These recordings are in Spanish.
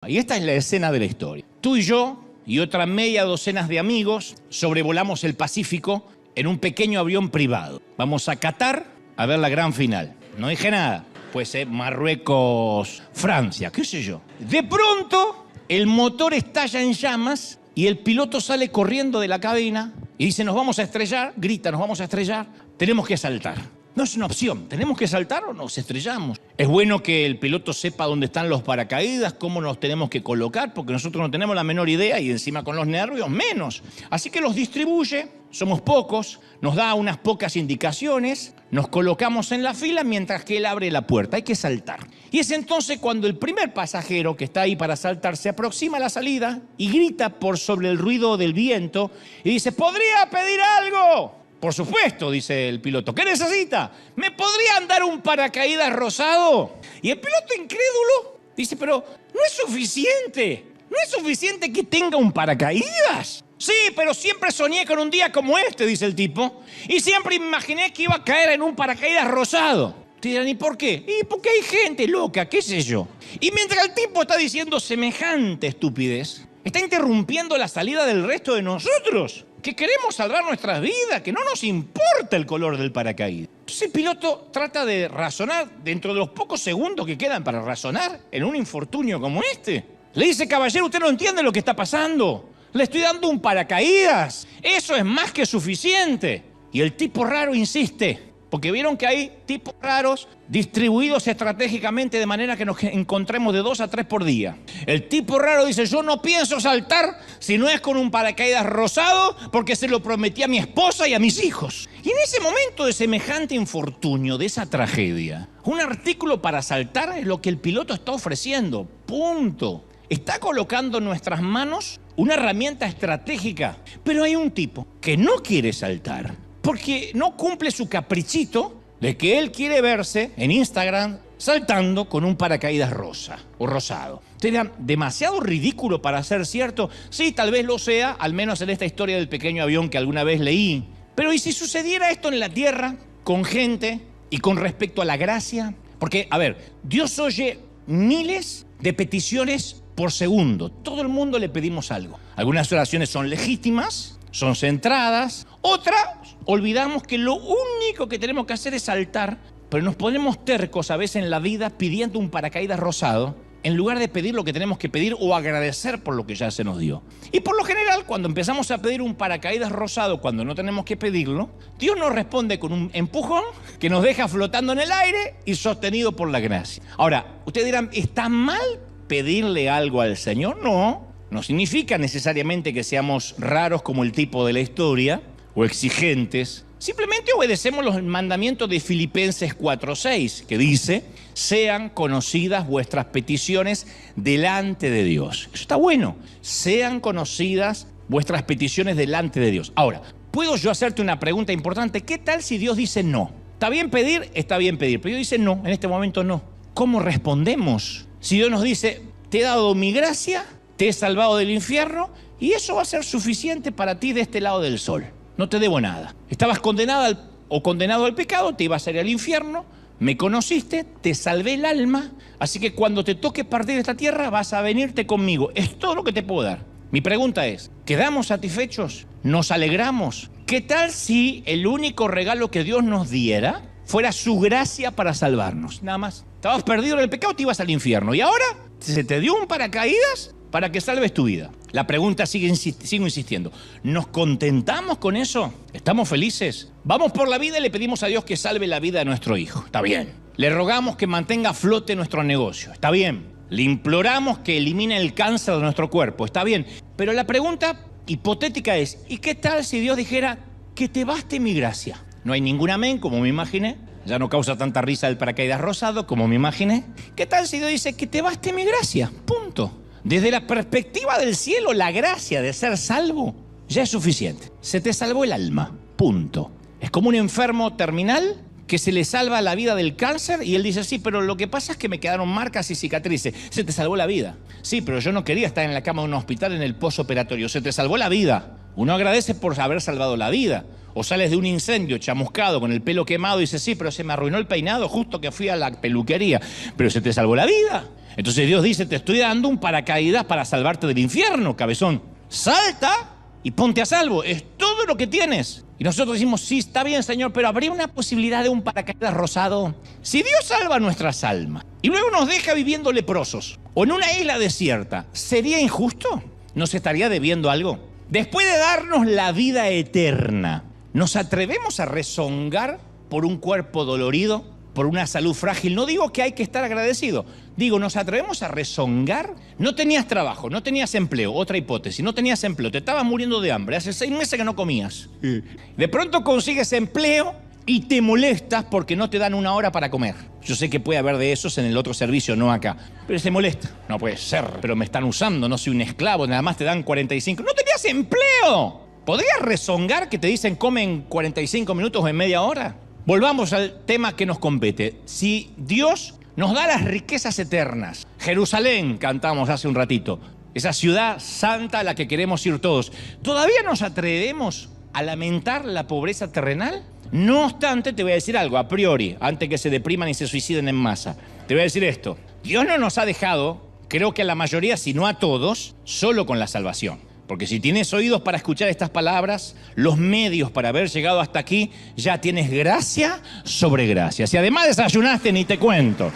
Y esta es la escena de la historia. Tú y yo y otra media docena de amigos sobrevolamos el Pacífico en un pequeño avión privado. Vamos a Qatar a ver la gran final. No dije nada. Pues Marruecos, Francia, qué sé yo. De pronto, el motor estalla en llamas y el piloto sale corriendo de la cabina y dice, nos vamos a estrellar, grita, nos vamos a estrellar, tenemos que saltar. No es una opción, ¿tenemos que saltar o nos estrellamos? Es bueno que el piloto sepa dónde están los paracaídas, cómo nos tenemos que colocar, porque nosotros no tenemos la menor idea y encima con los nervios menos. Así que los distribuye, somos pocos, nos da unas pocas indicaciones, nos colocamos en la fila mientras que él abre la puerta, hay que saltar. Y es entonces cuando el primer pasajero que está ahí para saltar se aproxima a la salida y grita por sobre el ruido del viento y dice, ¿podría pedir algo? Por supuesto, dice el piloto. ¿Qué necesita? ¿Me podrían dar un paracaídas rosado? Y el piloto incrédulo dice, pero no es suficiente. ¿No es suficiente que tenga un paracaídas? Sí, pero siempre soñé con un día como este, dice el tipo. Y siempre imaginé que iba a caer en un paracaídas rosado. Te dirán, ¿y por qué? Y porque hay gente loca, qué sé yo. Y mientras el tipo está diciendo semejante estupidez, está interrumpiendo la salida del resto de nosotros, que queremos salvar nuestras vidas, que no nos importa el color del paracaídas. Entonces el piloto trata de razonar dentro de los pocos segundos que quedan para razonar en un infortunio como este. Le dice, caballero, usted no entiende lo que está pasando. Le estoy dando un paracaídas. Eso es más que suficiente. Y el tipo raro insiste, porque vieron que hay tipos raros distribuidos estratégicamente de manera que nos encontremos de 2 a 3 por día. El tipo raro dice, yo no pienso saltar si no es con un paracaídas rosado porque se lo prometí a mi esposa y a mis hijos. Y en ese momento de semejante infortunio, de esa tragedia, un artículo para saltar es lo que el piloto está ofreciendo. Punto. Está colocando en nuestras manos una herramienta estratégica. Pero hay un tipo que no quiere saltar porque no cumple su caprichito de que él quiere verse en Instagram saltando con un paracaídas rosa o rosado. Ustedes dirán, ¿demasiado ridículo para ser cierto? Sí, tal vez lo sea, al menos en esta historia del pequeño avión que alguna vez leí. Pero ¿y si sucediera esto en la tierra con gente y con respecto a la gracia? Porque, a ver, Dios oye miles de peticiones por segundo. Todo el mundo le pedimos algo. Algunas oraciones son legítimas, son centradas. Otras, olvidamos que lo único que tenemos que hacer es saltar, pero nos ponemos tercos a veces en la vida pidiendo un paracaídas rosado en lugar de pedir lo que tenemos que pedir o agradecer por lo que ya se nos dio. Y por lo general, cuando empezamos a pedir un paracaídas rosado cuando no tenemos que pedirlo, Dios nos responde con un empujón que nos deja flotando en el aire y sostenido por la gracia. Ahora, ustedes dirán, ¿está mal pedirle algo al Señor? No significa necesariamente que seamos raros como el tipo de la historia o exigentes. Simplemente obedecemos los mandamientos de Filipenses 4:6, que dice, sean conocidas vuestras peticiones delante de Dios. Eso está bueno. Sean conocidas vuestras peticiones delante de Dios. Ahora, ¿puedo yo hacerte una pregunta importante? ¿Qué tal si Dios dice no? ¿Está bien pedir? Está bien pedir. Pero Dios dice no, en este momento no. ¿Cómo respondemos? Si Dios nos dice, te he dado mi gracia, te he salvado del infierno y eso va a ser suficiente para ti de este lado del sol. No te debo nada. Estabas condenada o condenado al pecado, te ibas a ir al infierno, me conociste, te salvé el alma, así que cuando te toque partir de esta tierra vas a venirte conmigo. Es todo lo que te puedo dar. Mi pregunta es, ¿quedamos satisfechos? ¿Nos alegramos? ¿Qué tal si el único regalo que Dios nos diera fuera su gracia para salvarnos? Nada más. Estabas perdido en el pecado, te ibas al infierno. ¿Y ahora se te dio un paracaídas para que salves tu vida? La pregunta sigo insistiendo. ¿Nos contentamos con eso? ¿Estamos felices? Vamos por la vida y le pedimos a Dios que salve la vida de nuestro hijo. Está bien. Le rogamos que mantenga a flote nuestro negocio. Está bien. Le imploramos que elimine el cáncer de nuestro cuerpo. Está bien. Pero la pregunta hipotética es, ¿y qué tal si Dios dijera que te baste mi gracia? No hay ningún amén, como me imaginé. Ya no causa tanta risa el paracaídas rosado, como me imaginé. ¿Qué tal si Dios dice que te baste mi gracia? Punto. Desde la perspectiva del cielo, la gracia de ser salvo ya es suficiente. Se te salvó el alma. Punto. Es como un enfermo terminal que se le salva la vida del cáncer y él dice, sí, pero lo que pasa es que me quedaron marcas y cicatrices. Se te salvó la vida. Sí, pero yo no quería estar en la cama de un hospital en el posoperatorio. Se te salvó la vida. Uno agradece por haber salvado la vida. O sales de un incendio chamuscado con el pelo quemado y dices, sí, pero se me arruinó el peinado justo que fui a la peluquería. Pero se te salvó la vida. Entonces Dios dice, te estoy dando un paracaídas para salvarte del infierno, cabezón. Salta y ponte a salvo. Es todo lo que tienes. Y nosotros decimos, sí, está bien, Señor, pero ¿habría una posibilidad de un paracaídas rosado? Si Dios salva nuestras almas y luego nos deja viviendo leprosos o en una isla desierta, ¿sería injusto? ¿Nos estaría debiendo algo? Después de darnos la vida eterna, ¿nos atrevemos a rezongar por un cuerpo dolorido, por una salud frágil? No digo que hay que estar agradecido. Digo, ¿nos atrevemos a rezongar? No tenías trabajo, no tenías empleo. Otra hipótesis, no tenías empleo, te estabas muriendo de hambre. Hace 6 meses que no comías. De pronto consigues empleo y te molestas porque no te dan 1 hora para comer. Yo sé que puede haber de esos en el otro servicio, no acá. Pero se molesta. No puede ser, pero me están usando, no soy un esclavo, nada más te dan 45. ¡No tenías empleo! ¿Podrías rezongar que te dicen comen 45 minutos o en media hora? Volvamos al tema que nos compete. Si Dios nos da las riquezas eternas, Jerusalén, cantamos hace un ratito, esa ciudad santa a la que queremos ir todos, ¿todavía nos atrevemos a lamentar la pobreza terrenal? No obstante, te voy a decir algo, a priori, antes que se depriman y se suiciden en masa. Te voy a decir esto, Dios no nos ha dejado, creo que a la mayoría, si no a todos, solo con la salvación. Porque si tienes oídos para escuchar estas palabras, los medios para haber llegado hasta aquí, ya tienes gracia sobre gracia. Si además desayunaste, ni te cuento.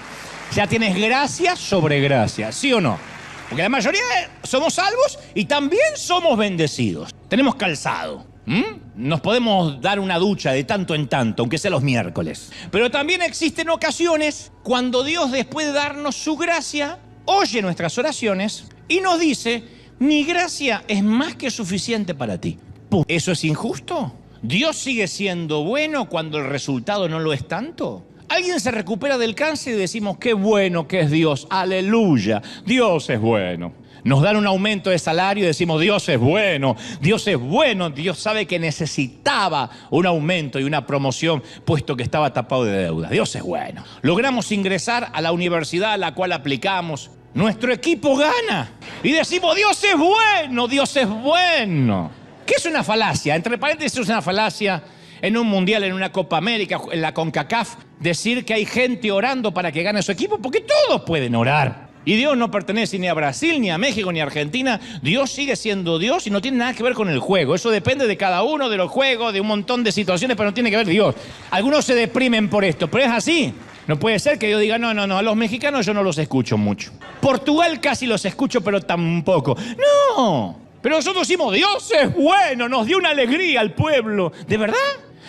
Ya tienes gracia sobre gracia, ¿sí o no? Porque la mayoría somos salvos y también somos bendecidos. Tenemos calzado. Nos podemos dar una ducha de tanto en tanto, aunque sea los miércoles. Pero también existen ocasiones cuando Dios, después de darnos su gracia, oye nuestras oraciones y nos dice: mi gracia es más que suficiente para ti. ¿Eso es injusto? ¿Dios sigue siendo bueno cuando el resultado no lo es tanto? Alguien se recupera del cáncer y decimos, qué bueno que es Dios, aleluya, Dios es bueno. Nos dan un aumento de salario y decimos, Dios es bueno, Dios es bueno. Dios sabe que necesitaba un aumento y una promoción, puesto que estaba tapado de deuda. Dios es bueno. Logramos ingresar a la universidad a la cual aplicamos. Nuestro equipo gana y decimos, Dios es bueno, Dios es bueno. ¿Qué es una falacia? Entre paréntesis, es una falacia en un mundial, en una Copa América, en la CONCACAF, decir que hay gente orando para que gane su equipo, porque todos pueden orar. Y Dios no pertenece ni a Brasil, ni a México, ni a Argentina. Dios sigue siendo Dios y no tiene nada que ver con el juego. Eso depende de cada uno, de los juegos, de un montón de situaciones, pero no tiene que ver Dios. Algunos se deprimen por esto, pero es así. No puede ser que yo diga, no, a los mexicanos yo no los escucho mucho. Portugal casi los escucho, pero tampoco. No, pero nosotros decimos, Dios es bueno, nos dio una alegría al pueblo. ¿De verdad?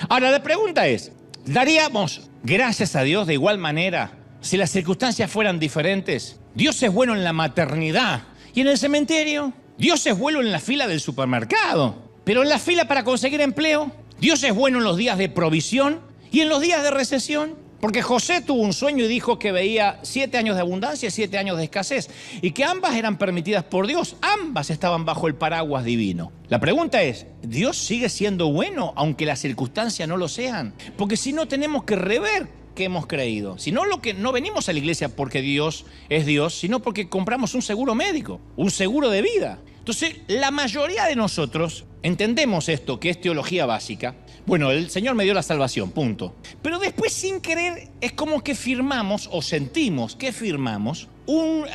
Ahora la pregunta es, ¿daríamos gracias a Dios de igual manera si las circunstancias fueran diferentes? Dios es bueno en la maternidad y en el cementerio. Dios es bueno en la fila del supermercado, pero en la fila para conseguir empleo. Dios es bueno en los días de provisión y en los días de recesión. Porque José tuvo un sueño y dijo que veía 7 años de abundancia y 7 años de escasez, y que ambas eran permitidas por Dios, ambas estaban bajo el paraguas divino. La pregunta es, ¿Dios sigue siendo bueno aunque las circunstancias no lo sean? Porque si no, tenemos que rever qué hemos creído. Si no, no venimos a la iglesia porque Dios es Dios, sino porque compramos un seguro médico, un seguro de vida. Entonces, la mayoría de nosotros entendemos esto, que es teología básica. Bueno, el Señor me dio la salvación, punto. Pero después, sin querer, es como que firmamos o sentimos que firmamos un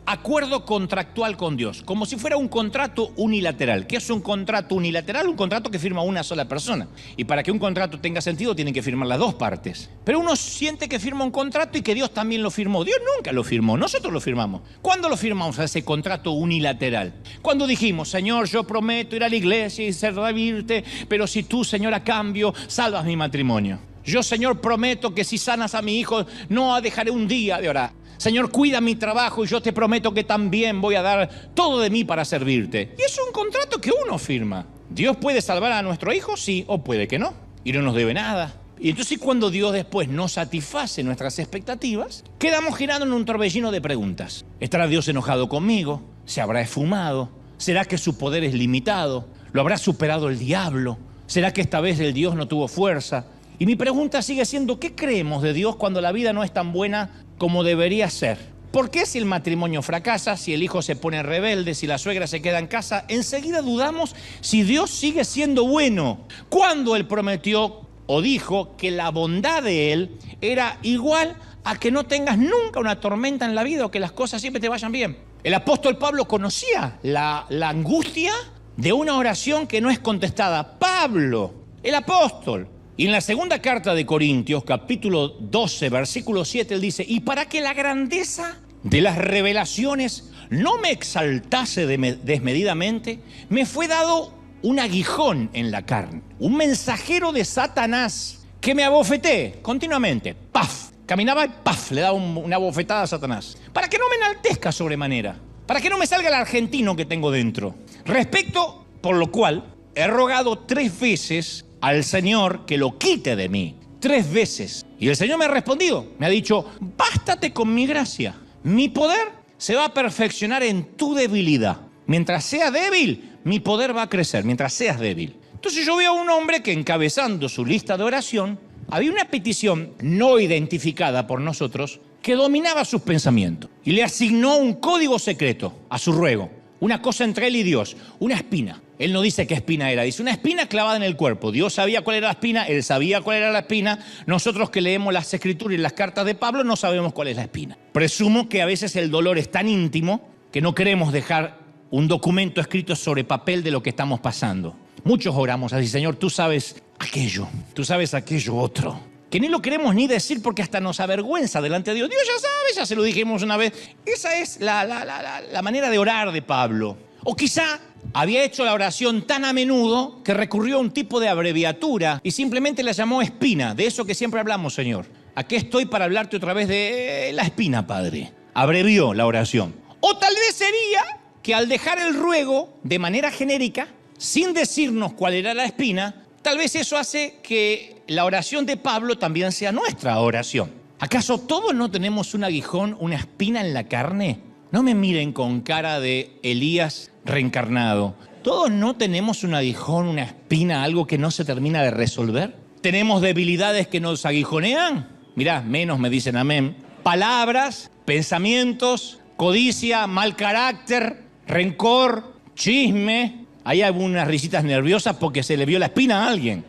acuerdo contractual con Dios, como si fuera un contrato unilateral. ¿Qué es un contrato unilateral? Un contrato que firma una sola persona. Y para que un contrato tenga sentido, tienen que firmar las dos partes. Pero uno siente que firma un contrato y que Dios también lo firmó. Dios nunca lo firmó, nosotros lo firmamos. ¿Cuándo lo firmamos a ese contrato unilateral? Cuando dijimos, Señor, yo prometo ir a la iglesia y servirte, pero si tú, Señor, a cambio, salvas mi matrimonio. Yo, Señor, prometo que si sanas a mi hijo, no dejaré un día de orar. Señor, cuida mi trabajo y yo te prometo que también voy a dar todo de mí para servirte. Y es un contrato que uno firma. ¿Dios puede salvar a nuestro hijo? Sí, o puede que no. Y no nos debe nada. Y entonces cuando Dios después no satisface nuestras expectativas, quedamos girando en un torbellino de preguntas. ¿Estará Dios enojado conmigo? ¿Se habrá esfumado? ¿Será que su poder es limitado? ¿Lo habrá superado el diablo? ¿Será que esta vez el Dios no tuvo fuerza? Y mi pregunta sigue siendo, ¿qué creemos de Dios cuando la vida no es tan buena como debería ser? ¿Por qué si el matrimonio fracasa, si el hijo se pone rebelde, si la suegra se queda en casa, enseguida dudamos si Dios sigue siendo bueno? Cuando Él prometió o dijo que la bondad de Él era igual a que no tengas nunca una tormenta en la vida o que las cosas siempre te vayan bien. El apóstol Pablo conocía la angustia de una oración que no es contestada. Pablo, el apóstol. Y en la segunda carta de Corintios, capítulo 12, versículo 7, él dice: y para que la grandeza de las revelaciones no me exaltase desmedidamente, me fue dado un aguijón en la carne, un mensajero de Satanás que me abofeté continuamente. ¡Paf! Caminaba y ¡paf! Le daba una bofetada a Satanás. Para que no me enaltezca sobremanera, para que no me salga el argentino que tengo dentro. Respecto, por lo cual, he rogado 3 veces al Señor que lo quite de mí. 3 veces. Y el Señor me ha respondido, me ha dicho: bástate con mi gracia. Mi poder se va a perfeccionar en tu debilidad. Mientras sea débil, mi poder va a crecer, mientras seas débil. Entonces yo veo a un hombre que, encabezando su lista de oración, había una petición no identificada por nosotros que dominaba sus pensamientos y le asignó un código secreto a su ruego. Una cosa entre él y Dios, una espina. Él no dice qué espina era, dice una espina clavada en el cuerpo. Dios sabía cuál era la espina, él sabía cuál era la espina. Nosotros que leemos las escrituras y las cartas de Pablo no sabemos cuál es la espina. Presumo que a veces el dolor es tan íntimo que no queremos dejar un documento escrito sobre papel de lo que estamos pasando. Muchos oramos así: Señor, tú sabes aquello otro, que ni lo queremos ni decir porque hasta nos avergüenza delante de Dios. Dios ya sabe, ya se lo dijimos una vez. Esa es la manera de orar de Pablo. O quizá había hecho la oración tan a menudo que recurrió a un tipo de abreviatura y simplemente la llamó espina, de eso que siempre hablamos, Señor. Aquí estoy para hablarte otra vez de la espina, Padre. Abrevió la oración. O tal vez sería que al dejar el ruego de manera genérica, sin decirnos cuál era la espina, tal vez eso hace que la oración de Pablo también sea nuestra oración. ¿Acaso todos no tenemos un aguijón, una espina en la carne? No me miren con cara de Elías reencarnado. ¿Todos no tenemos un aguijón, una espina, algo que no se termina de resolver? ¿Tenemos debilidades que nos aguijonean? Mirá, menos me dicen amén. Palabras, pensamientos, codicia, mal carácter, rencor, chisme. Hay algunas risitas nerviosas porque se le vio la espina a alguien.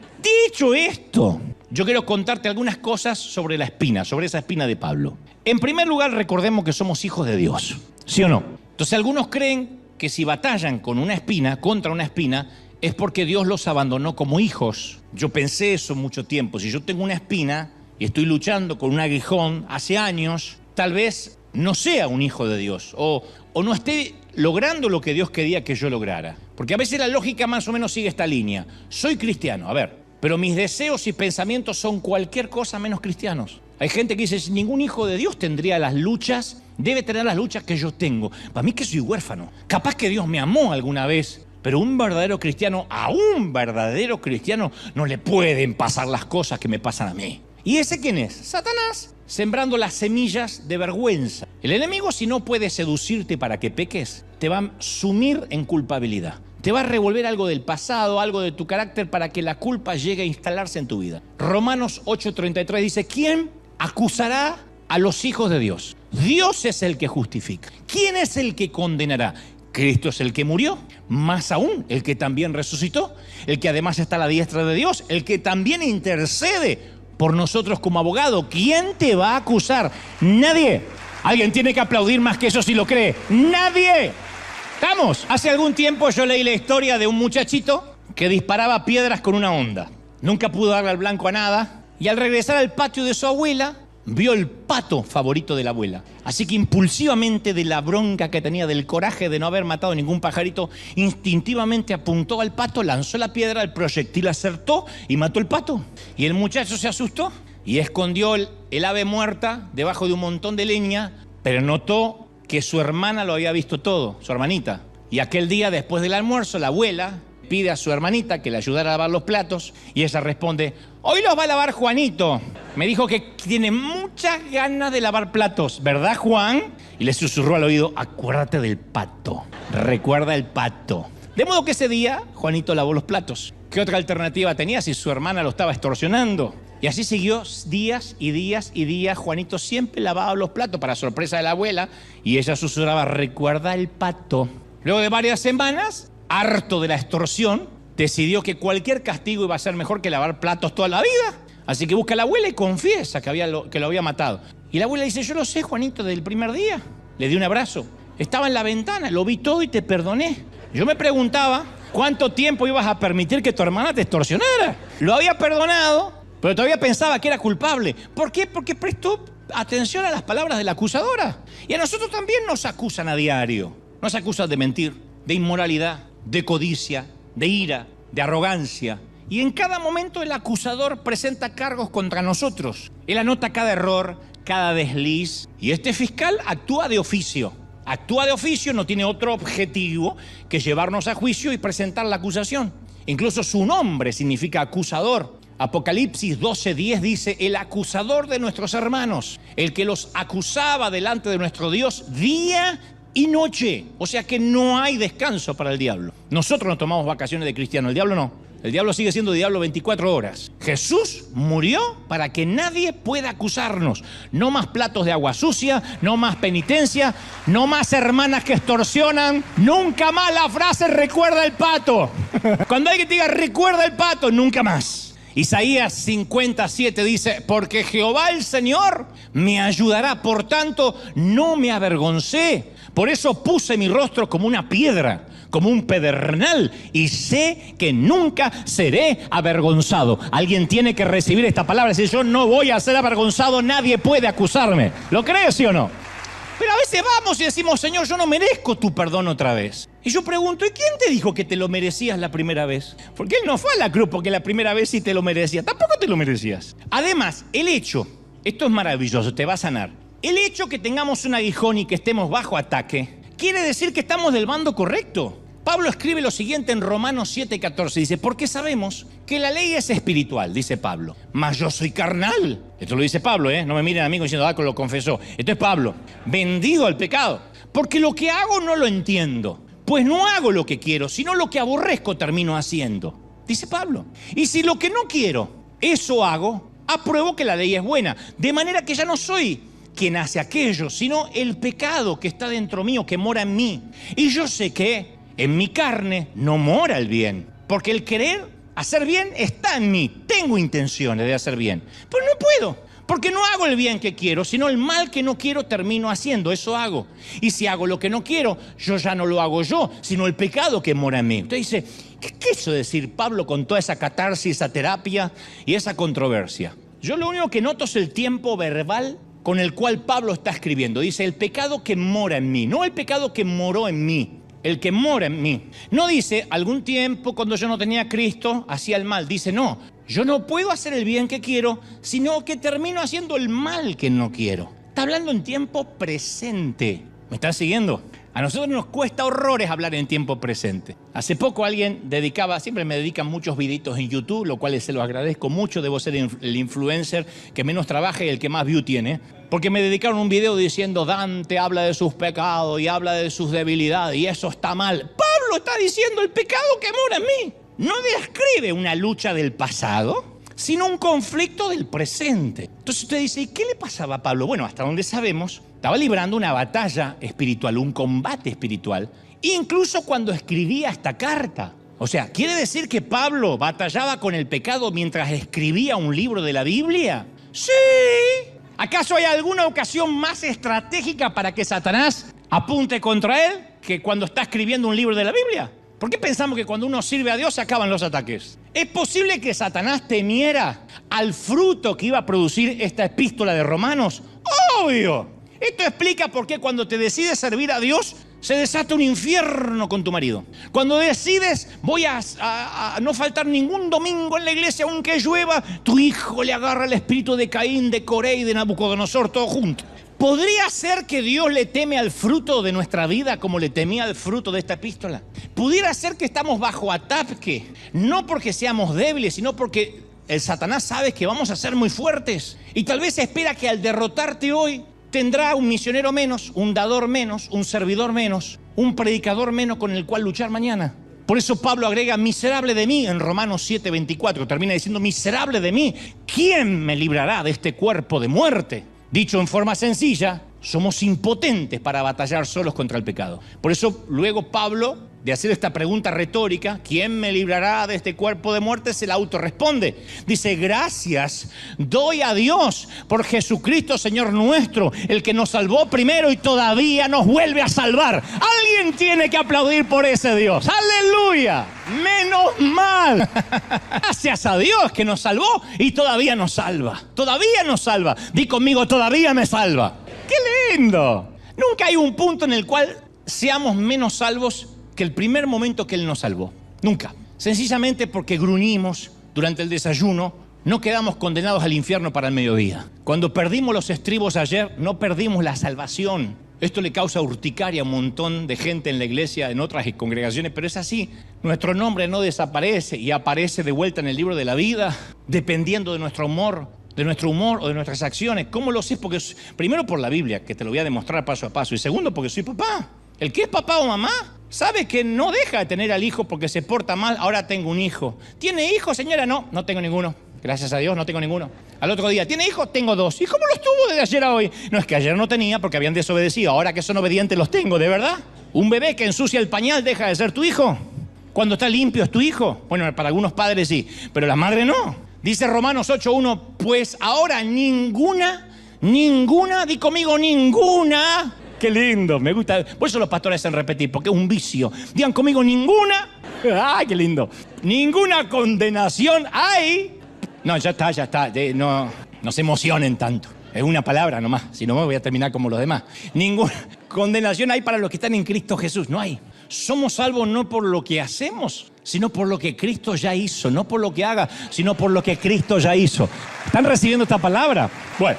Dicho esto, yo quiero contarte algunas cosas sobre la espina, sobre esa espina de Pablo. En primer lugar, recordemos que somos hijos de Dios, ¿sí o no? Entonces algunos creen que si batallan con una espina, contra una espina, es porque Dios los abandonó como hijos. Yo pensé eso mucho tiempo. Si yo tengo una espina y estoy luchando con un aguijón hace años, tal vez no sea un hijo de Dios o no esté logrando lo que Dios quería que yo lograra. Porque a veces la lógica más o menos sigue esta línea. Soy cristiano, a ver, pero mis deseos y pensamientos son cualquier cosa menos cristianos. Hay gente que dice: ningún hijo de Dios tendría las luchas, debe tener las luchas que yo tengo. Para mí que soy huérfano. Capaz que Dios me amó alguna vez, pero un verdadero cristiano, a un verdadero cristiano, no le pueden pasar las cosas que me pasan a mí. ¿Y ese quién es? Satanás, sembrando las semillas de vergüenza. El enemigo, si no puede seducirte para que peques, te va a sumir en culpabilidad. Te va a revolver algo del pasado, algo de tu carácter, para que la culpa llegue a instalarse en tu vida. Romanos 8:33 dice: ¿quién acusará a los hijos de Dios? Dios es el que justifica. ¿Quién es el que condenará? Cristo es el que murió, más aún el que también resucitó, el que además está a la diestra de Dios, el que también intercede por nosotros como abogado. ¿Quién te va a acusar? Nadie. Alguien tiene que aplaudir más que eso si lo cree. ¡Nadie! ¿Estamos? Hace algún tiempo yo leí la historia de un muchachito que disparaba piedras con una honda. Nunca pudo darle al blanco a nada y al regresar al patio de su abuela vio el pato favorito de la abuela. Así que impulsivamente, de la bronca que tenía, del coraje de no haber matado ningún pajarito, instintivamente apuntó al pato, lanzó la piedra, el proyectil acertó y mató el pato. Y el muchacho se asustó y escondió el ave muerta debajo de un montón de leña, pero notó que su hermana lo había visto todo, su hermanita. Y aquel día, después del almuerzo, la abuela pide a su hermanita que le ayudara a lavar los platos y ella responde: hoy los va a lavar Juanito. Me dijo que tiene muchas ganas de lavar platos, ¿verdad, Juan? Y le susurró al oído: acuérdate del pato, recuerda el pato. De modo que ese día Juanito lavó los platos. ¿Qué otra alternativa tenía si su hermana lo estaba extorsionando? Y así siguió días y días y días. Juanito siempre lavaba los platos para sorpresa de la abuela y ella susurraba: recuerda el pato. Luego de varias semanas, harto de la extorsión, decidió que cualquier castigo iba a ser mejor que lavar platos toda la vida. Así que busca a la abuela y confiesa que lo había matado. Y la abuela dice, yo lo sé, Juanito, desde el primer día. Le di un abrazo. Estaba en la ventana, lo vi todo y te perdoné. Yo me preguntaba cuánto tiempo ibas a permitir que tu hermana te extorsionara. Lo había perdonado, pero todavía pensaba que era culpable. ¿Por qué? Porque prestó atención a las palabras de la acusadora. Y a nosotros también nos acusan a diario. Nos acusan de mentir, de inmoralidad, de codicia, de ira, de arrogancia. Y en cada momento el acusador presenta cargos contra nosotros. Él anota cada error, cada desliz. Y este fiscal actúa de oficio. Actúa de oficio, no tiene otro objetivo que llevarnos a juicio y presentar la acusación. Incluso su nombre significa acusador. Apocalipsis 12:10 dice, el acusador de nuestros hermanos, el que los acusaba delante de nuestro Dios día y noche. O sea que no hay descanso para el diablo. Nosotros no tomamos vacaciones de cristiano, el diablo no. El diablo sigue siendo diablo 24 horas. Jesús murió para que nadie pueda acusarnos. No más platos de agua sucia, no más penitencia, no más hermanas que extorsionan. Nunca más la frase recuerda el pato. Cuando alguien te diga recuerda el pato, nunca más. Isaías 57 dice, porque Jehová el Señor me ayudará, por tanto no me avergoncé. Por eso puse mi rostro como una piedra, como un pedernal, y sé que nunca seré avergonzado. Alguien tiene que recibir esta palabra y decir, yo no voy a ser avergonzado, nadie puede acusarme. ¿Lo crees, sí o no? Pero a veces vamos y decimos, Señor, yo no merezco tu perdón otra vez. Y yo pregunto, ¿y quién te dijo que te lo merecías la primera vez? Porque Él no fue a la cruz porque la primera vez sí te lo merecías. Tampoco te lo merecías. Además, el hecho, esto es maravilloso, te va a sanar. El hecho que tengamos un aguijón y que estemos bajo ataque, quiere decir que estamos del bando correcto. Pablo escribe lo siguiente en Romanos 7:14, dice, porque sabemos que la ley es espiritual, dice Pablo, mas yo soy carnal. Esto lo dice Pablo, no me miren a mí diciendo, lo confesó. Esto es Pablo, vendido al pecado, porque lo que hago no lo entiendo, pues no hago lo que quiero, sino lo que aborrezco termino haciendo, dice Pablo. Y si lo que no quiero, eso hago, apruebo que la ley es buena, de manera que ya no soy quien hace aquello, sino el pecado que está dentro mío, que mora en mí. Y yo sé que en mi carne no mora el bien, porque el querer hacer bien está en mí. Tengo intenciones de hacer bien, pero no puedo, porque no hago el bien que quiero, sino el mal que no quiero termino haciendo, eso hago. Y si hago lo que no quiero, yo ya no lo hago yo, sino el pecado que mora en mí. Usted dice, ¿qué quiso decir Pablo con toda esa catarsis, esa terapia y esa controversia? Yo lo único que noto es el tiempo verbal con el cual Pablo está escribiendo. Dice, el pecado que mora en mí, no el pecado que moró en mí. El que mora en mí. No dice, algún tiempo cuando yo no tenía a Cristo, hacía el mal. Dice, no, yo no puedo hacer el bien que quiero, sino que termino haciendo el mal que no quiero. Está hablando en tiempo presente. ¿Me están siguiendo? A nosotros nos cuesta horrores hablar en tiempo presente. Hace poco alguien siempre me dedican muchos videitos en YouTube, lo cual se lo agradezco mucho. Debo ser el influencer que menos trabaja y el que más view tiene. Porque me dedicaron un video diciendo, Dante habla de sus pecados y habla de sus debilidades y eso está mal. Pablo está diciendo el pecado que mora en mí. No describe una lucha del pasado, sino un conflicto del presente. Entonces usted dice, ¿y qué le pasaba a Pablo? Bueno, hasta donde sabemos, estaba librando una batalla espiritual, un combate espiritual, incluso cuando escribía esta carta. O sea, ¿quiere decir que Pablo batallaba con el pecado mientras escribía un libro de la Biblia? ¡Sí! ¿Acaso hay alguna ocasión más estratégica para que Satanás apunte contra él que cuando está escribiendo un libro de la Biblia? ¿Por qué pensamos que cuando uno sirve a Dios se acaban los ataques? ¿Es posible que Satanás temiera al fruto que iba a producir esta epístola de Romanos? ¡Obvio! Esto explica por qué cuando te decides servir a Dios se desata un infierno con tu marido. Cuando decides, voy a no faltar ningún domingo en la iglesia aunque llueva, tu hijo le agarra el espíritu de Caín, de Coré y de Nabucodonosor, todo junto. ¿Podría ser que Dios le teme al fruto de nuestra vida como le temía al fruto de esta epístola? ¿Pudiera ser que estamos bajo ataque? No porque seamos débiles, sino porque el Satanás sabe que vamos a ser muy fuertes. Y tal vez espera que al derrotarte hoy, tendrá un misionero menos, un dador menos, un servidor menos, un predicador menos con el cual luchar mañana. Por eso Pablo agrega, miserable de mí, en Romanos 7:24. Termina diciendo, miserable de mí, ¿quién me librará de este cuerpo de muerte? Dicho en forma sencilla, somos impotentes para batallar solos contra el pecado. Por eso luego Pablo de hacer esta pregunta retórica, ¿quién me librará de este cuerpo de muerte?, se la autorresponde. Dice, gracias doy a Dios por Jesucristo, Señor nuestro, el que nos salvó primero y todavía nos vuelve a salvar. Alguien tiene que aplaudir por ese Dios. ¡Aleluya! ¡Menos mal! Gracias a Dios que nos salvó y todavía nos salva. Todavía nos salva. Di conmigo, todavía me salva. ¡Qué lindo! Nunca hay un punto en el cual seamos menos salvos que el primer momento que Él nos salvó. Nunca. Sencillamente porque gruñimos durante el desayuno, no quedamos condenados al infierno para el mediodía. Cuando perdimos los estribos ayer, no perdimos la salvación. Esto le causa urticaria a un montón de gente en la iglesia, en otras congregaciones, pero es así. Nuestro nombre no desaparece y aparece de vuelta en el libro de la vida, dependiendo de nuestro humor o de nuestras acciones. ¿Cómo lo sé? Porque primero por la Biblia, que te lo voy a demostrar paso a paso, y segundo porque soy papá. El que es papá o mamá sabe que no deja de tener al hijo porque se porta mal. Ahora tengo un hijo. ¿Tiene hijos, señora? No tengo ninguno. Gracias a Dios no tengo ninguno. Al otro día, ¿tiene hijos? Tengo 2. ¿Y cómo los tuvo desde ayer a hoy? No, es que ayer no tenía porque habían desobedecido. Ahora que son obedientes los tengo, ¿de verdad? ¿Un bebé que ensucia el pañal deja de ser tu hijo? ¿Cuando está limpio es tu hijo? Bueno, para algunos padres sí, pero la madre no. Dice Romanos 8:1, pues ahora ninguna, di conmigo, ninguna. Qué lindo, me gusta. Por eso los pastores hacen repetir, porque es un vicio. Digan conmigo, ninguna. ¡Ay, qué lindo! Ninguna condenación hay. No, ya está. No se emocionen tanto. Es una palabra nomás. Si no, me voy a terminar como los demás. Ninguna condenación hay para los que están en Cristo Jesús. No hay. Somos salvos no por lo que hacemos, sino por lo que Cristo ya hizo. No por lo que haga, sino por lo que Cristo ya hizo. ¿Están recibiendo esta palabra? Bueno,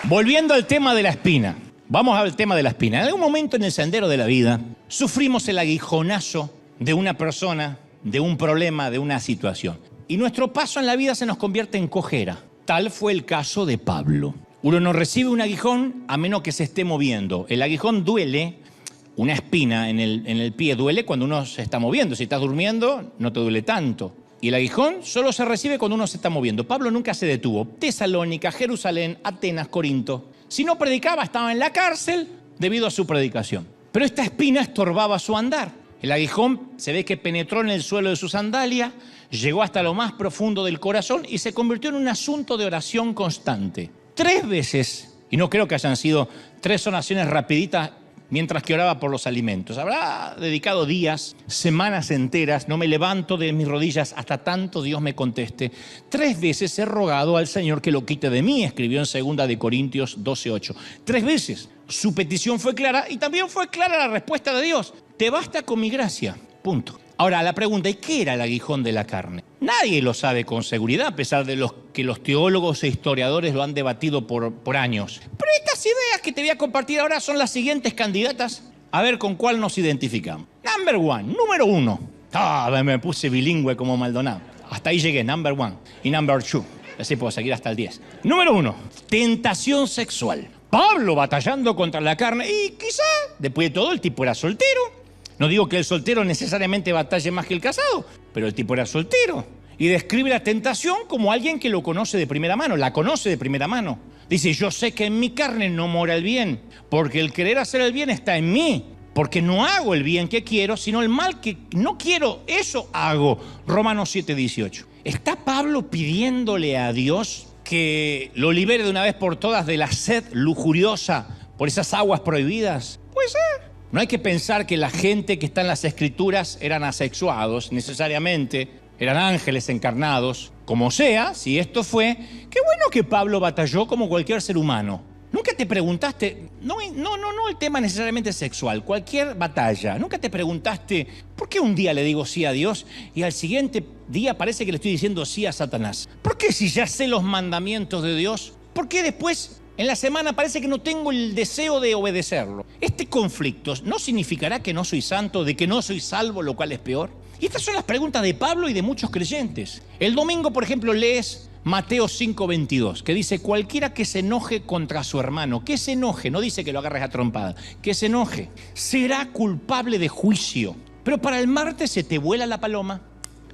volviendo al tema de la espina. Vamos al tema de la espina. En algún momento en el sendero de la vida sufrimos el aguijonazo de una persona, de un problema, de una situación. Y nuestro paso en la vida se nos convierte en cojera. Tal fue el caso de Pablo. Uno no recibe un aguijón a menos que se esté moviendo. El aguijón duele, una espina en el pie duele cuando uno se está moviendo. Si estás durmiendo, no te duele tanto. Y el aguijón solo se recibe cuando uno se está moviendo. Pablo nunca se detuvo. Tesalónica, Jerusalén, Atenas, Corinto. Si no predicaba, estaba en la cárcel debido a su predicación. Pero esta espina estorbaba su andar. El aguijón se ve que penetró en el suelo de su sandalia, llegó hasta lo más profundo del corazón y se convirtió en un asunto de oración constante. 3 veces, y no creo que hayan sido 3 oraciones rapiditas mientras que oraba por los alimentos. Habrá dedicado días, semanas enteras, no me levanto de mis rodillas hasta tanto Dios me conteste. 3 veces he rogado al Señor que lo quite de mí, escribió en 2 de Corintios 12:8. 3 veces. Su petición fue clara y también fue clara la respuesta de Dios. Te basta con mi gracia. Punto. Ahora, la pregunta, ¿y qué era el aguijón de la carne? Nadie lo sabe con seguridad, a pesar de que los teólogos e historiadores lo han debatido por años. Pero estas ideas que te voy a compartir ahora son las siguientes candidatas. A ver con cuál nos identificamos. Número 1. Me puse bilingüe como Maldonado. Hasta ahí llegué, number 1 y number 2. Así puedo seguir hasta el 10. Número 1. Tentación sexual. Pablo batallando contra la carne y quizá, después de todo, el tipo era soltero. No digo que el soltero necesariamente batalle más que el casado, pero el tipo era soltero. Y describe la tentación como alguien que lo conoce de primera mano, la conoce de primera mano. Dice, yo sé que en mi carne no mora el bien, porque el querer hacer el bien está en mí, porque no hago el bien que quiero, sino el mal que no quiero, eso hago. Romanos 7:18. ¿Está Pablo pidiéndole a Dios que lo libere de una vez por todas de la sed lujuriosa por esas aguas prohibidas? Puede ser. No hay que pensar que la gente que está en las Escrituras eran asexuados necesariamente, eran ángeles encarnados. Como sea, si esto fue, qué bueno que Pablo batalló como cualquier ser humano. ¿Nunca te preguntaste, no el tema necesariamente sexual, cualquier batalla, nunca te preguntaste, ¿por qué un día le digo sí a Dios y al siguiente día parece que le estoy diciendo sí a Satanás? ¿Por qué si ya sé los mandamientos de Dios, por qué después en la semana parece que no tengo el deseo de obedecerlo? Este conflicto no significará que no soy santo, de que no soy salvo, lo cual es peor. Y estas son las preguntas de Pablo y de muchos creyentes. El domingo, por ejemplo, lees Mateo 5:22, que dice, cualquiera que se enoje contra su hermano, que se enoje, no dice que lo agarres a trompada, que se enoje, será culpable de juicio. Pero para el martes se te vuela la paloma,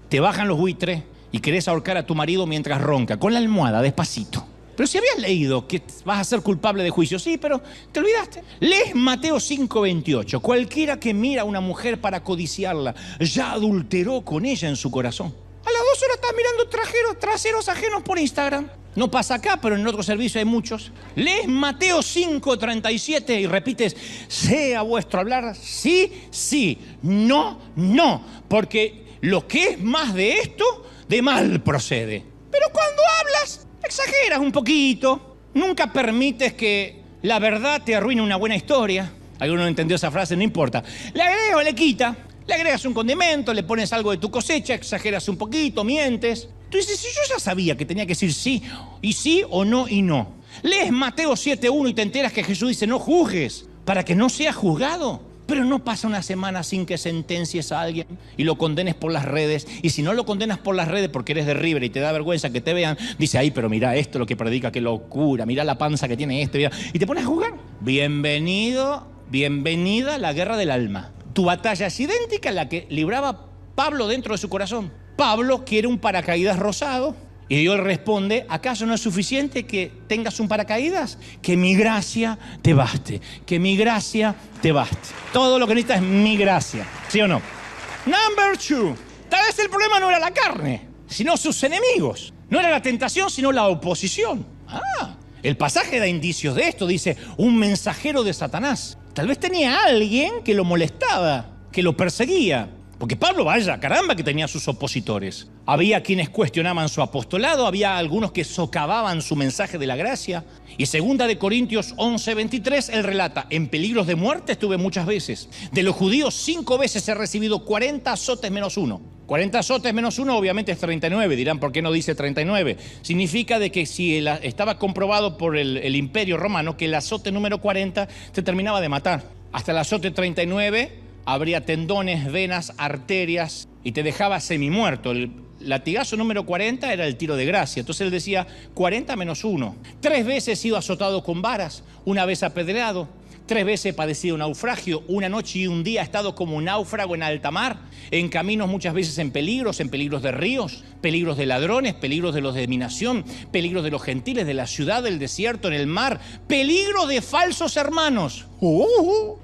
te bajan los buitres y querés ahorcar a tu marido mientras ronca, con la almohada, despacito. Pero si habías leído que vas a ser culpable de juicio, sí, pero te olvidaste. Lees Mateo 5:28. Cualquiera que mira a una mujer para codiciarla, ya adulteró con ella en su corazón. A las 2 horas estás mirando traseros ajenos por Instagram. No pasa acá, pero en otro servicio hay muchos. Lees Mateo 5:37 y repites, sea vuestro hablar sí, sí, no, no. Porque lo que es más de esto, de mal procede. Pero cuando hablas, exageras un poquito. Nunca permites que la verdad te arruine una buena historia. Alguno no entendió esa frase, no importa. Le agrega o le quita. Le agregas un condimento, le pones algo de tu cosecha, exageras un poquito, mientes. Tú dices, si yo ya sabía que tenía que decir sí, y sí o no y no. Lees Mateo 7:1 y te enteras que Jesús dice, no juzgues, para que no seas juzgado. Pero no pasa una semana sin que sentencies a alguien y lo condenes por las redes. Y si no lo condenas por las redes porque eres de River y te da vergüenza que te vean, dice, ay, pero mira esto lo que predica, qué locura, mira la panza que tiene este. Mira. Y te pones a jugar. Bienvenida a la guerra del alma. Tu batalla es idéntica a la que libraba Pablo dentro de su corazón. Pablo quiere un paracaídas rosado. Y Dios responde, ¿acaso no es suficiente que tengas un paracaídas? Que mi gracia te baste, que mi gracia te baste. Todo lo que necesitas es mi gracia, ¿sí o no? Number 2, tal vez el problema no era la carne, sino sus enemigos. No era la tentación, sino la oposición. El pasaje da indicios de esto, dice, un mensajero de Satanás. Tal vez tenía a alguien que lo molestaba, que lo perseguía. Porque Pablo, vaya, caramba, que tenía sus opositores. Había quienes cuestionaban su apostolado, había algunos que socavaban su mensaje de la gracia. Y 2 Corintios 11:23, él relata, en peligros de muerte estuve muchas veces. De los judíos 5 veces he recibido 40 azotes menos 1. 40 azotes menos 1 obviamente es 39, dirán, ¿por qué no dice 39? Significa de que si estaba comprobado por el Imperio Romano que el azote número 40 te terminaba de matar. Hasta el azote 39... habría tendones, venas, arterias y te dejaba semimuerto. El latigazo número 40 era el tiro de gracia. Entonces él decía 40 menos 1. 3 veces he sido azotado con varas, 1 vez apedreado, 3 veces he padecido naufragio, 1 noche y 1 día he estado como un náufrago en alta mar, en caminos muchas veces en peligros de ríos, peligros de ladrones, peligros de los de mi nación, peligros de los gentiles, de la ciudad, del desierto, en el mar, peligro de falsos hermanos.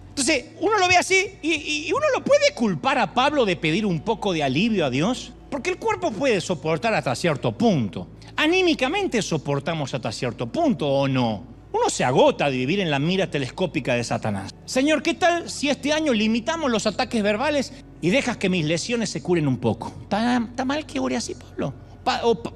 Entonces, uno lo ve así y uno lo puede culpar a Pablo de pedir un poco de alivio a Dios, porque el cuerpo puede soportar hasta cierto punto. Anímicamente soportamos hasta cierto punto, ¿o no? Uno se agota de vivir en la mira telescópica de Satanás. Señor, ¿qué tal si este año limitamos los ataques verbales y dejas que mis lesiones se curen un poco? ¿Está mal que ore así, Pablo?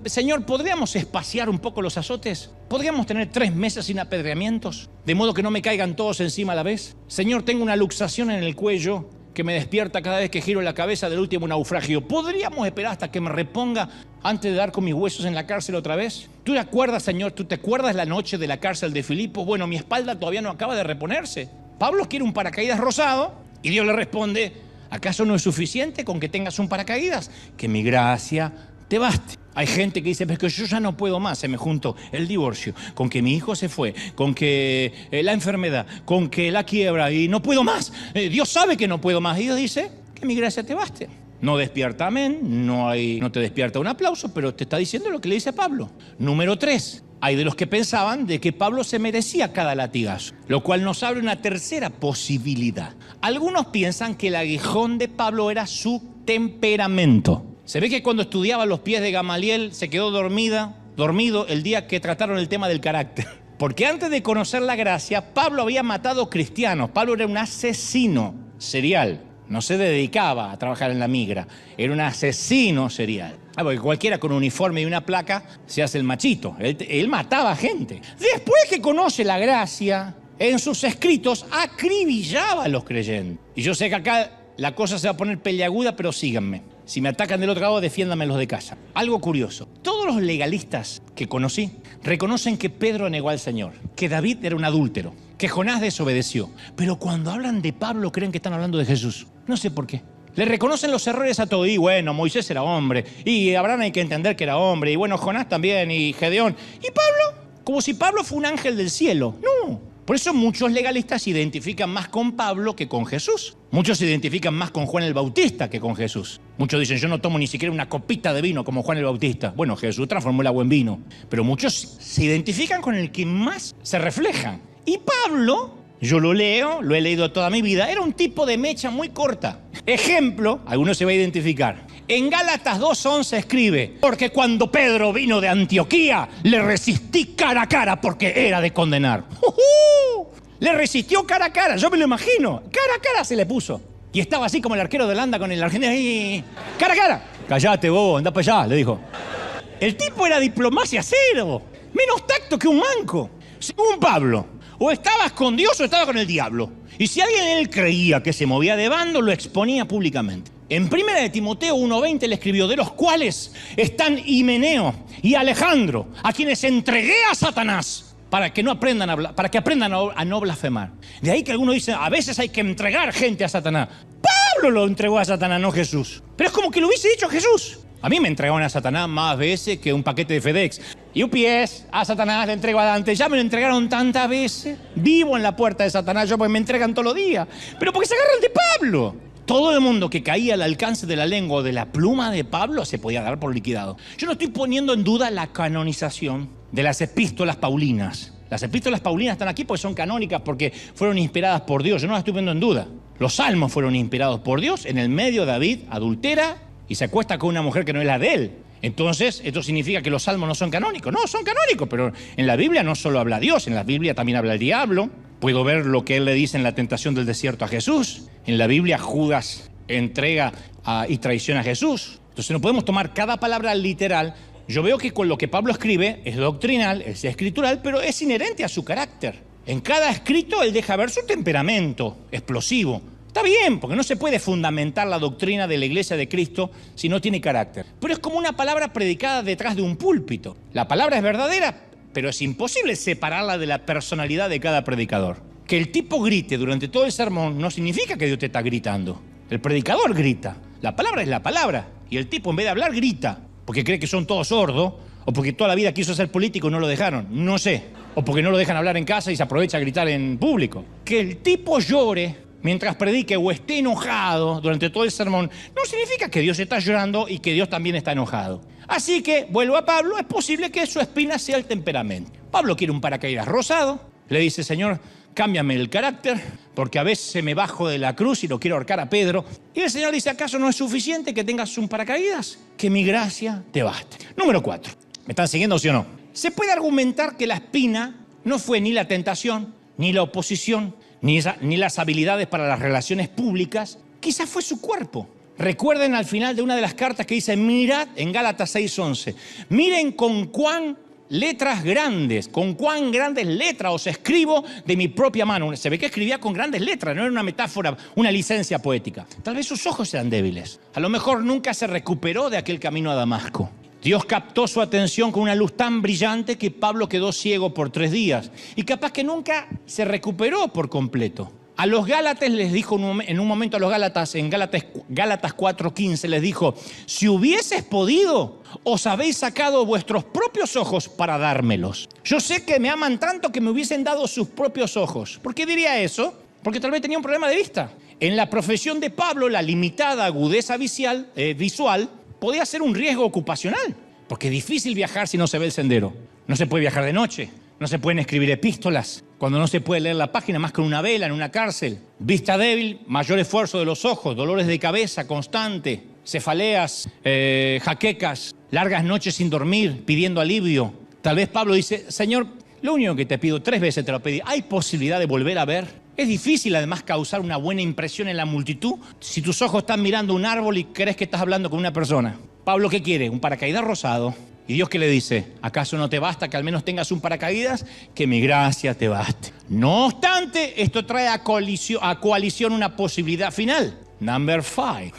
Señor, ¿podríamos espaciar un poco los azotes? ¿Podríamos tener 3 meses sin apedreamientos? De modo que no me caigan todos encima a la vez. Señor, tengo una luxación en el cuello que me despierta cada vez que giro la cabeza del último naufragio. ¿Podríamos esperar hasta que me reponga antes de dar con mis huesos en la cárcel otra vez? ¿Tú te acuerdas, Señor? ¿Tú te acuerdas la noche de la cárcel de Filipos? Bueno, mi espalda todavía no acaba de reponerse. Pablo quiere un paracaídas rosado y Dios le responde, ¿acaso no es suficiente con que tengas un paracaídas? Que mi gracia te baste. Hay gente que dice, pero es que yo ya no puedo más, se me juntó el divorcio, con que mi hijo se fue, con que la enfermedad, con que la quiebra y no puedo más. Dios sabe que no puedo más. Y Dios dice, que mi gracia te baste. No despierta amén, no te despierta un aplauso, pero te está diciendo lo que le dice a Pablo. Número 3, hay de los que pensaban de que Pablo se merecía cada latigazo, lo cual nos abre una tercera posibilidad. Algunos piensan que el aguijón de Pablo era su temperamento. Se ve que cuando estudiaba a los pies de Gamaliel se quedó dormido el día que trataron el tema del carácter. Porque antes de conocer la gracia, Pablo había matado cristianos. Pablo era un asesino serial. No se dedicaba a trabajar en la migra. Era un asesino serial. Porque cualquiera con un uniforme y una placa se hace el machito. Él mataba gente. Después que conoce la gracia, en sus escritos acribillaba a los creyentes. Y yo sé que acá la cosa se va a poner peleaguda, pero síganme. Si me atacan del otro lado, defiéndanme de casa. Algo curioso. Todos los legalistas que conocí reconocen que Pedro negó al Señor, que David era un adúltero, que Jonás desobedeció. Pero cuando hablan de Pablo, creen que están hablando de Jesús. No sé por qué. Le reconocen los errores a todo. Y bueno, Moisés era hombre. Y Abraham hay que entender que era hombre. Y bueno, Jonás también. Y Gedeón. ¿Y Pablo? Como si Pablo fue un ángel del cielo. No. Por eso muchos legalistas se identifican más con Pablo que con Jesús. Muchos se identifican más con Juan el Bautista que con Jesús. Muchos dicen, yo no tomo ni siquiera una copita de vino como Juan el Bautista. Bueno, Jesús transformó el agua en vino. Pero muchos se identifican con el que más se reflejan. Y Pablo, yo lo leo, lo he leído toda mi vida, era un tipo de mecha muy corta. Ejemplo, alguno se va a identificar. En Gálatas 2:11 escribe, porque cuando Pedro vino de Antioquía, le resistí cara a cara porque era de condenar. Le resistió cara a cara, yo me lo imagino. Cara a cara se le puso. Y estaba así como el arquero de Holanda con el argentino ahí. Cara a cara. Callate vos, andá para allá, le dijo. El tipo era diplomacia cero. Menos tacto que un manco. Según Pablo, o estabas con Dios o estabas con el diablo. Y si alguien en él creía que se movía de bando, lo exponía públicamente. En 1 de Timoteo 1:20 le escribió, de los cuales están Himeneo y Alejandro, a quienes entregué a Satanás, para que aprendan a no blasfemar. De ahí que algunos dicen, a veces hay que entregar gente a Satanás. Pablo lo entregó a Satanás, no Jesús. Pero es como que lo hubiese dicho Jesús. A mí me entregaron a Satanás más veces que un paquete de FedEx. UPS, a Satanás le entrego a Dante. Ya me lo entregaron tantas veces. Vivo en la puerta de Satanás yo, porque me entregan todos los días. Pero porque se agarran de Pablo. Todo el mundo que caía al alcance de la lengua o de la pluma de Pablo se podía dar por liquidado. Yo no estoy poniendo en duda la canonización de las epístolas paulinas. Las epístolas paulinas están aquí porque son canónicas, porque fueron inspiradas por Dios. Yo no las estoy poniendo en duda. Los salmos fueron inspirados por Dios. En el medio David adultera y se acuesta con una mujer que no es la de él. Entonces, ¿esto significa que los salmos no son canónicos? No, son canónicos, pero en la Biblia no solo habla Dios, en la Biblia también habla el diablo. Puedo ver lo que él le dice en la tentación del desierto a Jesús. En la Biblia Judas entrega y traiciona a Jesús. Entonces no podemos tomar cada palabra literal. Yo veo que con lo que Pablo escribe es doctrinal, es escritural, pero es inherente a su carácter. En cada escrito él deja ver su temperamento explosivo. Está bien, porque no se puede fundamentar la doctrina de la Iglesia de Cristo si no tiene carácter. Pero es como una palabra predicada detrás de un púlpito. La palabra es verdadera, pero es imposible separarla de la personalidad de cada predicador. Que el tipo grite durante todo el sermón no significa que Dios te está gritando. El predicador grita. La palabra es la palabra. Y el tipo en vez de hablar grita, porque cree que son todos sordos, o porque toda la vida quiso ser político y no lo dejaron. No sé. O porque no lo dejan hablar en casa y se aprovecha a gritar en público. Que el tipo llore mientras predique o esté enojado durante todo el sermón, no significa que Dios está llorando y que Dios también está enojado. Así que, vuelvo a Pablo, es posible que su espina sea el temperamento. Pablo quiere un paracaídas rosado, le dice, Señor, cámbiame el carácter, porque a veces me bajo de la cruz y lo quiero ahorcar a Pedro. Y el Señor dice, ¿acaso no es suficiente que tengas un paracaídas? Que mi gracia te baste. Número 4. ¿Me están siguiendo, sí o no? Se puede argumentar que la espina no fue ni la tentación, ni la oposición, ni las habilidades para las relaciones públicas, quizás fue su cuerpo. Recuerden al final de una de las cartas que dice, mirad, en Gálatas 6:11, miren con cuán grandes letras os escribo de mi propia mano. Se ve que escribía con grandes letras, no era una metáfora, una licencia poética. Tal vez sus ojos eran débiles. A lo mejor nunca se recuperó de aquel camino a Damasco. Dios captó su atención con una luz tan brillante que Pablo quedó ciego por 3 días. Y capaz que nunca se recuperó por completo. A los Gálatas les dijo en un momento a los Gálatas, en Gálatas 4:15 les dijo, si hubieses podido, os habéis sacado vuestros propios ojos para dármelos. Yo sé que me aman tanto que me hubiesen dado sus propios ojos. ¿Por qué diría eso? Porque tal vez tenía un problema de vista. En la profesión de Pablo, la limitada agudeza visual podía ser un riesgo ocupacional, porque es difícil viajar si no se ve el sendero. No se puede viajar de noche, no se pueden escribir epístolas, cuando no se puede leer la página más con una vela en una cárcel. Vista débil, mayor esfuerzo de los ojos, dolores de cabeza constante, cefaleas, jaquecas, largas noches sin dormir, pidiendo alivio. Tal vez Pablo dice, Señor, lo único que te pido, 3 veces te lo pedí, ¿hay posibilidad de volver a ver? Es difícil además causar una buena impresión en la multitud si tus ojos están mirando un árbol y crees que estás hablando con una persona. Pablo, ¿qué quiere? Un paracaídas rosado. ¿Y Dios qué le dice? ¿Acaso no te basta que al menos tengas un paracaídas? Que mi gracia te baste. No obstante, esto trae a coalición una posibilidad final. Number 5.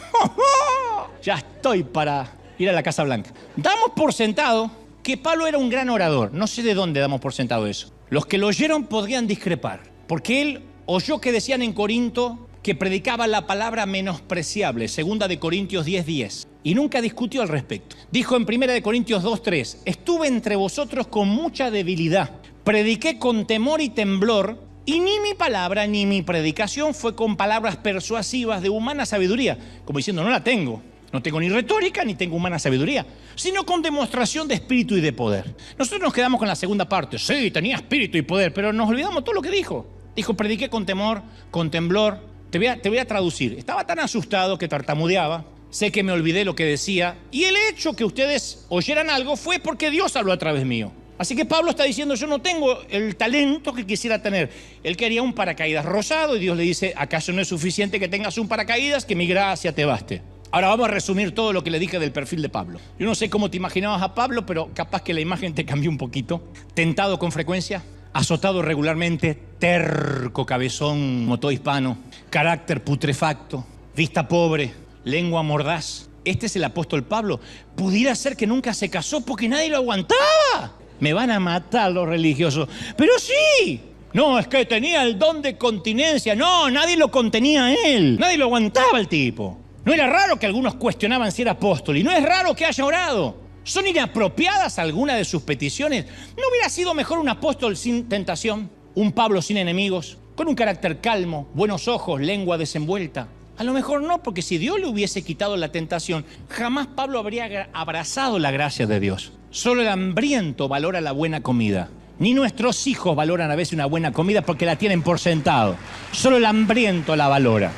Ya estoy para ir a la Casa Blanca. Damos por sentado que Pablo era un gran orador. No sé de dónde damos por sentado eso. Los que lo oyeron podrían discrepar, porque él oyó que decían en Corinto que predicaba la palabra menospreciable, 2 de Corintios 10:10, y nunca discutió al respecto. Dijo en 1 de Corintios 2:3, estuve entre vosotros con mucha debilidad, prediqué con temor y temblor, Y ni mi palabra ni mi predicación fue con palabras persuasivas de humana sabiduría, como diciendo, no la tengo. No tengo ni retórica ni tengo humana sabiduría, sino con demostración de espíritu y de poder. Nosotros nos quedamos con la segunda parte. Sí, tenía espíritu y poder, pero nos olvidamos todo lo que dijo. Dijo, prediqué con temor, con temblor. Te voy a traducir. Estaba tan asustado que tartamudeaba. Sé que me olvidé lo que decía. Y el hecho que ustedes oyeran algo fue porque Dios habló a través mío. Así que Pablo está diciendo, yo no tengo el talento que quisiera tener. Él quería un paracaídas rosado y Dios le dice, ¿acaso no es suficiente que tengas un paracaídas? Que mi gracia te baste. Ahora vamos a resumir todo lo que le dije del perfil de Pablo. Yo no sé cómo te imaginabas a Pablo, pero capaz que la imagen te cambió un poquito. Tentado con frecuencia, azotado regularmente, terco, cabezón, como todo hispano, carácter putrefacto, vista pobre, lengua mordaz. Este es el apóstol Pablo. Pudiera ser que nunca se casó porque nadie lo aguantaba. Me van a matar los religiosos. Pero sí. No, es que tenía el don de continencia. No, nadie lo contenía a él. Nadie lo aguantaba el tipo. No era raro que algunos cuestionaban si era apóstol. Y no es raro que haya orado. ¿Son inapropiadas algunas de sus peticiones? ¿No hubiera sido mejor un apóstol sin tentación? ¿Un Pablo sin enemigos? Con un carácter calmo, buenos ojos, lengua desenvuelta. A lo mejor no, porque si Dios le hubiese quitado la tentación, jamás Pablo habría abrazado la gracia de Dios. Solo el hambriento valora la buena comida. Ni nuestros hijos valoran a veces una buena comida porque la tienen por sentado. Solo el hambriento la valora.